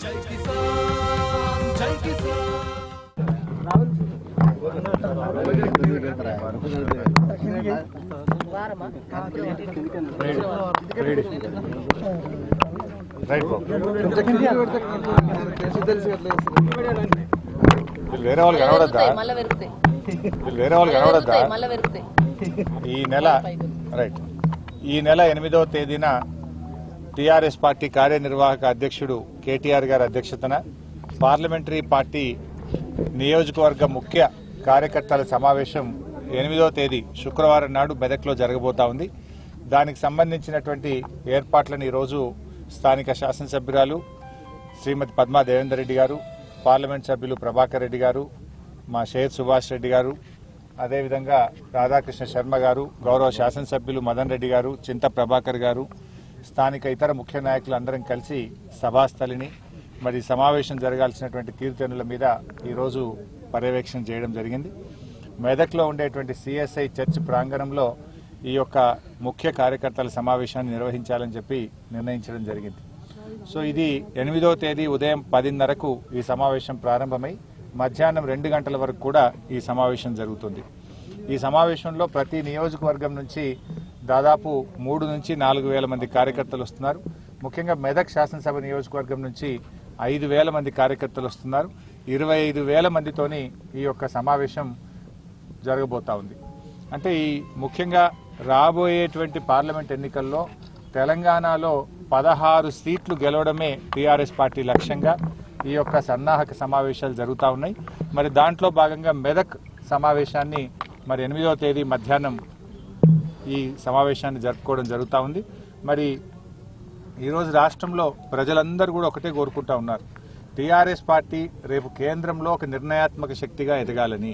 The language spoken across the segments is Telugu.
జై కిసాన్ జై కిసాన్ వేరే వాళ్ళు కనబడద్దా ఈ నెల 8వ తేదీన టీఆర్ఎస్ పార్టీ కార్యనిర్వాహక అధ్యక్షుడు కేటీఆర్ గారి అధ్యక్షతన పార్లమెంటరీ పార్టీ నియోజకవర్గ ముఖ్య కార్యకర్తల సమావేశం 8వ తేదీ శుక్రవారం నాడు మెదక్లో జరగబోతా ఉంది. దానికి సంబంధించినటువంటి ఏర్పాట్లను ఈరోజు స్థానిక శాసనసభ్యురాలు శ్రీమతి పద్మా దేవేందర్ రెడ్డి గారు, పార్లమెంట్ సభ్యులు ప్రభాకర్ రెడ్డి గారు, మా షేర్ సుభాష్ రెడ్డి గారు, అదేవిధంగా రాధాకృష్ణ శర్మ గారు, గౌరవ శాసనసభ్యులు మదన్ రెడ్డి గారు, చింత ప్రభాకర్ గారు, స్థానిక ఇతర ముఖ్య నాయకులు అందరం కలిసి సభాస్థలిని మరి సమావేశం జరగాల్సినటువంటి తీరుతెన్నుల మీద ఈరోజు పర్యవేక్షణ చేయడం జరిగింది. మెదక్లో ఉండేటువంటి సిఎస్ఐ చర్చ్ ప్రాంగణంలో ఈ యొక్క ముఖ్య కార్యకర్తల సమావేశాన్ని నిర్వహించాలని చెప్పి నిర్ణయించడం జరిగింది. సో ఇది 8వ తేదీ ఉదయం 10:30కు ఈ సమావేశం ప్రారంభమై మధ్యాహ్నం 2 గంటల వరకు కూడా ఈ సమావేశం జరుగుతుంది. ఈ సమావేశంలో ప్రతి నియోజకవర్గం నుంచి దాదాపు 3 నుంచి 4 వేల మంది కార్యకర్తలు వస్తున్నారు. ముఖ్యంగా మెదక్ శాసనసభ నియోజకవర్గం నుంచి 5,000 మంది కార్యకర్తలు వస్తున్నారు. 25,000 మందితోని ఈ యొక్క సమావేశం జరగబోతా ఉంది. అంటే ఈ ముఖ్యంగా రాబోయేటువంటి పార్లమెంట్ ఎన్నికల్లో తెలంగాణలో 16 సీట్లు గెలవడమే టీఆర్ఎస్ పార్టీ లక్ష్యంగా ఈ యొక్క సన్నాహక సమావేశాలు జరుగుతూ ఉన్నాయి. మరి దాంట్లో భాగంగా మెదక్ సమావేశాన్ని మరి 8వ తేదీ మధ్యాహ్నం ఈ సమావేశాన్ని జరుపుకోవడం జరుగుతూ ఉంది. మరి ఈరోజు రాష్ట్రంలో ప్రజలందరూ కూడా ఒకటే కోరుకుంటా ఉన్నారు, టీఆర్ఎస్ పార్టీ రేపు కేంద్రంలో ఒక నిర్ణయాత్మక శక్తిగా ఎదగాలని,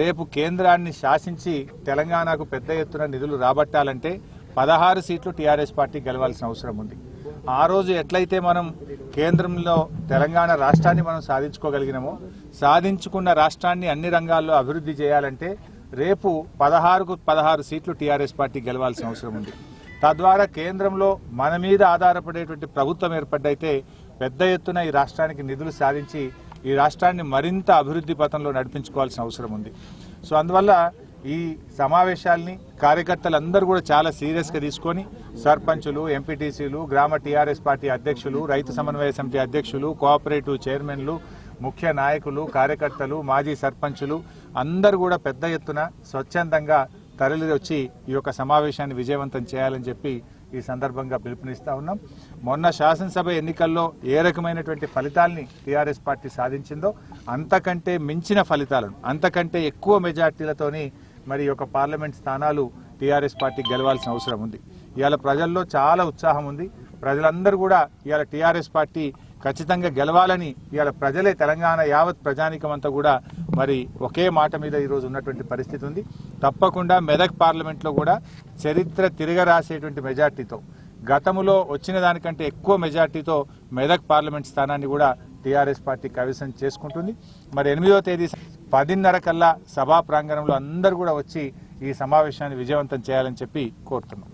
రేపు కేంద్రాన్ని శాసించి తెలంగాణకు పెద్ద ఎత్తున నిధులు రాబట్టాలంటే 16 సీట్లు టీఆర్ఎస్ పార్టీ గెలవాల్సిన అవసరం ఉంది. ఆ రోజు ఎట్లయితే మనం కేంద్రంలో తెలంగాణ రాష్ట్రాన్ని మనం సాధించుకోగలిగినామో, సాధించుకున్న రాష్ట్రాన్ని అన్ని రంగాల్లో అభివృద్ధి చేయాలంటే రేపు 16కు 16 సీట్లు టీఆర్ఎస్ పార్టీ గెలవాల్సిన అవసరం ఉంది. తద్వారా కేంద్రంలో మన మీద ఆధారపడేటువంటి ప్రభుత్వం ఏర్పడ్డైతే పెద్ద ఎత్తున ఈ రాష్ట్రానికి నిధులు సాధించి ఈ రాష్ట్రాన్ని మరింత అభివృద్ధి పథంలో నడిపించుకోవాల్సిన అవసరం ఉంది. సో అందువల్ల ఈ సమావేశాల్ని కార్యకర్తలందరూ కూడా చాలా సీరియస్గా తీసుకొని సర్పంచులు, ఎంపీటీసీలు, గ్రామ టీఆర్ఎస్ పార్టీ అధ్యక్షులు, రైతు సమన్వయ సమితి అధ్యక్షులు, కోఆపరేటివ్ చైర్మన్లు, ముఖ్య నాయకులు, కార్యకర్తలు, మాజీ సర్పంచులు అందరూ కూడా పెద్ద ఎత్తున స్వచ్ఛందంగా తరలి వచ్చి ఈ యొక్క సమావేశాన్ని విజయవంతం చేయాలని చెప్పి ఈ సందర్భంగా పిలుపునిస్తా ఉన్నాం. మొన్న శాసనసభ ఎన్నికల్లో ఏ రకమైనటువంటి ఫలితాల్ని టీఆర్ఎస్ పార్టీ సాధించిందో అంతకంటే మించిన ఫలితాలను, అంతకంటే ఎక్కువ మెజార్టీలతోని మరి యొక్క పార్లమెంట్ స్థానాలు టీఆర్ఎస్ పార్టీ గెలవాల్సిన అవసరం ఉంది. ఇవాళ ప్రజల్లో చాలా ఉత్సాహం ఉంది. ప్రజలందరూ కూడా ఇవాళ టీఆర్ఎస్ పార్టీ ఖచ్చితంగా గెలవాలని ఇవాళ ప్రజలే, తెలంగాణ యావత్ ప్రజానికం అంతా కూడా మరి ఒకే మాట మీద ఈరోజు ఉన్నటువంటి పరిస్థితి ఉంది. తప్పకుండా మెదక్ పార్లమెంట్లో కూడా చరిత్ర తిరగరాసేటువంటి మెజార్టీతో, గతంలో వచ్చిన దానికంటే ఎక్కువ మెజార్టీతో మెదక్ పార్లమెంట్ స్థానాన్ని కూడా టీఆర్ఎస్ పార్టీ కైవసం చేసుకుంటుంది. మరి 8వ తేదీ 10:30 కల్లా సభా ప్రాంగణంలో అందరూ కూడా వచ్చి ఈ సమావేశాన్ని విజయవంతం చేయాలని చెప్పి కోరుతున్నాం.